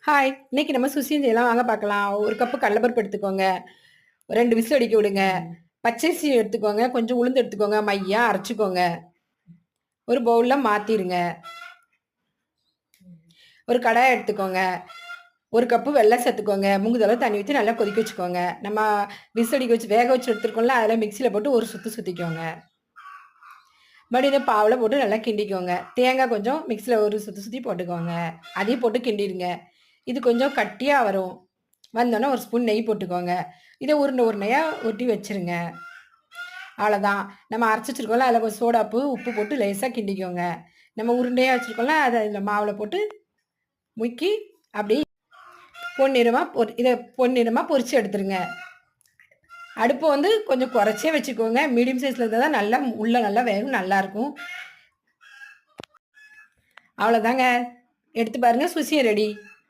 Hi! இன்னைக்கு நம்ம சுசியம் செய்யலாம் வாங்க பார்க்கலாம். 1 கப்பு கடலைப்பருப்பு எடுத்துக்கோங்க. 2 விசில் அடிக்க விடுங்க. பச்சரிசி எடுத்துக்கோங்க. கொஞ்சம் உளுந்து எடுத்துக்கோங்க. மையா அரைச்சுக்கோங்க. ஒரு பவுல்ல மாத்திருங்க. ஒரு கடாய் எடுத்துக்கோங்க. 1 கப்பு வெல்லம் சேர்த்துக்கோங்க. முங்குதளவு தண்ணி ஊத்தி நல்லா கொதிக்க வச்சுக்கோங்க. நம்ம விசில் அடிக்க வச்சு வேக வச்சு எடுத்துருக்கோம்ல, அதில மிக்ஸியில போட்டு ஒரு சுத்து சுத்திக்கோங்க. மறுபடியும் இத பாவுல போட்டு நல்லா கிண்டிக்கோங்க. தேங்காய் கொஞ்சம் மிக்ஸியில ஒரு சுத்தி சுத்தி போட்டுக்கோங்க. அதையும் போட்டு கிண்டிருங்க. இது கொஞ்சம் கட்டியா வரும். வந்தோனே 1 ஸ்பூன் நெய் போட்டுக்கோங்க. இத உருண்டை உருண்டையா உருட்டி வச்சுருங்க. அவ்வளோதான். நம்ம அரைச்சு வச்சிருக்கோம்ல, அதில கொஞ்சம் சோடாப்பு, உப்பு போட்டு லேசா கிண்டிக்கோங்க. நம்ம உருண்டையா வச்சிருக்கோம்ல, அத இந்த மாவுல போட்டு முக்கி அப்படியே பொன்னிறமா பொரிச்சு எடுத்துருங்க. அடுப்ப வந்து கொஞ்சம் குறைச்சே வச்சுக்கோங்க. மீடியம் சைஸ்ல இருந்தா தான் நல்லா உள்ள நல்லா வேகும் நல்லாருக்கும். அவ்வளோதாங்க. எடுத்து பாருங்க. சுசியம் ரெடி.